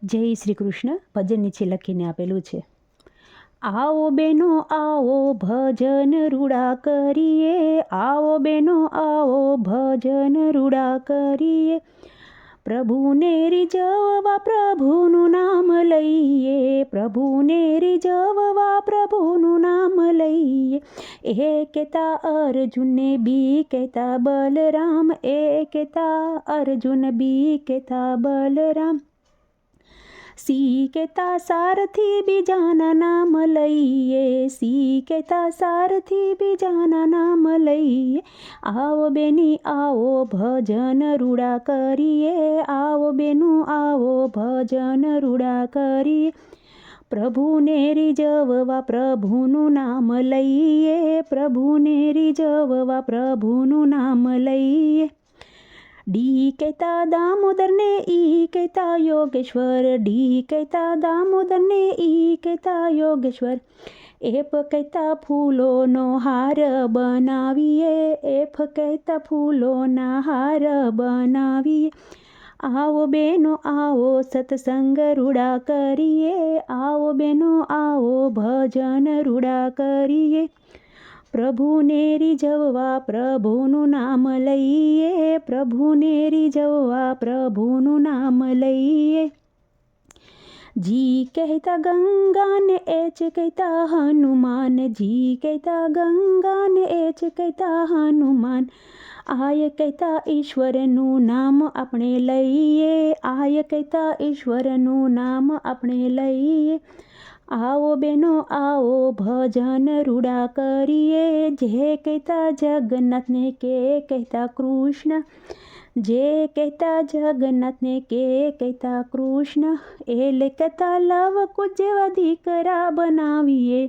જય શ્રી કૃષ્ણ ભજન નીચે લખીને આપેલું છે. આવો બેનો આવો ભજન રૂડા કરીએ, આવો બેનો આવો ભજન રૂડા કરીએ, પ્રભુને રીઝવવા પ્રભુનું નામ લઈએ, પ્રભુને રીઝવવા પ્રભુનું નામ લઈએ. એ કહેતા અર્જુનને બી કહેતા બલરામ, એ કહેતા અર્જુન બી કહેતા બલરામ, સી કહેતા સારથી બીજાના નામ લઈએ, સી કહેતા સારથી બીજાના નામ લઈએ. આવો બેની આવો ભજન રૂડા કરીએ, આવો બેનું આવો ભજન રૂડા કરીએ, પ્રભુને રીઝવવા પ્રભુનું નામ લઈએ, પ્રભુને રીઝવવા પ્રભુનું નામ લઈએ. ડી કહેતા દામોદરને ઈ કહેતા યોગેશ્વર, ડી કહેતા દામોદરને ઈ કહેતા યોગેશ્વર, એફ કહેતા ફૂલોનો હાર બનાવીએ, એફ કહેતા ફૂલોના હાર બનાવીએ. આવો બેનો આવો સત્સંગ રૂડા કરીએ, આવો બેનો આવો ભજન રૂડા કરીએ, પ્રભુને રીઝવવા પ્રભુનું નામ લઈએ, પ્રભુને રીઝવવા પ્રભુનું નામ લઈએ. જી કહેતા ગંગાને એચ કહેતા હનુમાન, જી કહેતા ગંગાને એચ કહેતા હનુમાન, આય કહેતા ઈશ્વરનું નામ આપણે લઈએ, આય કહેતા ઈશ્વરનું નામ આપણે લઈએ. આવો બેનો આવો ભજન રૂડા કરીએ, જે કહેતા જગન્નાથને કે કહેતા કૃષ્ણ, જે કહેતા જગન્નાથને કે કહેતા કૃષ્ણ, એલ કહેતા લવ કુશ જેવા દીકરા બનાવીએ,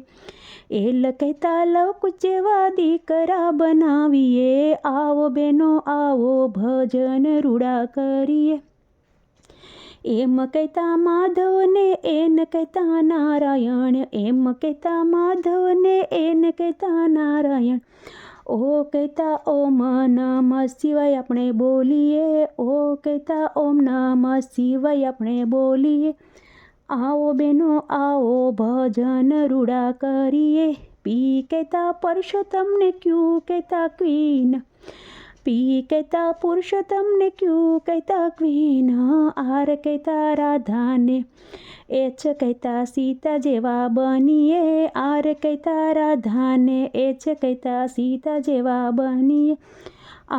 એલ કહેતા લવ કુશ જેવા દીકરા બનાવીએ. આવો બેનો આવો ભજન રૂડા કરીએ, એમ કહેતા માધવને એન કહેતા નારાયણ, એમ કહેતા માધવને એન કહેતા નારાયણ, ઓ કહેતા ઓમ નમઃ શિવાય આપણે બોલીએ, ઓ કહેતા ઓમ નમઃ શિવાય આપણે બોલીએ. આવો બેનો આવો ભજન રૂડા કરીએ, પી કહેતા પરસોત્તમને ક્યુ કહેતા ક્વીન, પી કહેતા પુરુષોત્તમને ક્યુ કહેતા ક્વીન, આર કહેતા રાધાને એચ કહેતા સીતા જેવા બનીએ, આર કહેતા રાધાને એચ કહેતા સીતા જેવા બનીએ.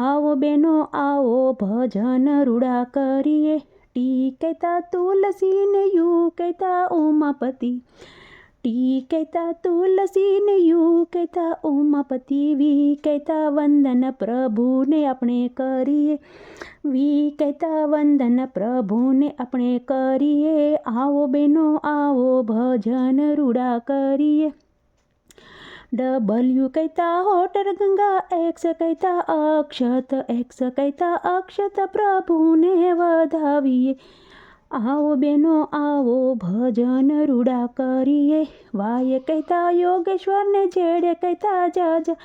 આવો બેનો આવો ભજન રૂડા કરીએ, ટી કહેતા તુલસીને યુ કહેતા ઉમાપતિ, ટી કહેતા તુલસીને યુ કહેતા ઉમાપતિ, વી કહેતા વંદન પ્રભુને આપણે કરીએ, વી કહેતા વંદન પ્રભુને આપણે કરીએ. આવો બેનો આવો ભજન રૂડા કરીએ. ડબલ્યુ કહેતા હોટર ગંગા, એક્સ કહેતા અક્ષત, એક્સ કહેતા અક્ષત પ્રભુને વધાવીએ. આવો બેનો આવો ભજન રૂડા કરીએ, વાય કહેતા યોગેશ્વરને જેડે કહેતા જાજા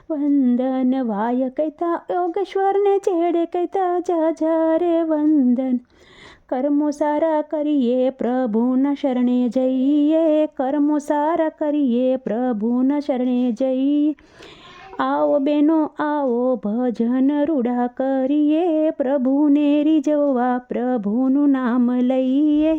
વંદન, વાય કહેતા યોગેશ્વરને જેડે કહેતા જાજા રે વંદન. કર્મો સારા કરીએ પ્રભુના શરણે જઈએ, કર્મો સારા કરીએ પ્રભુના શરણે જઈએ. આવો બેનો આવો ભજન રૂડા કરીએ, પ્રભુને રીઝવવા પ્રભુનું નામ લઈએ.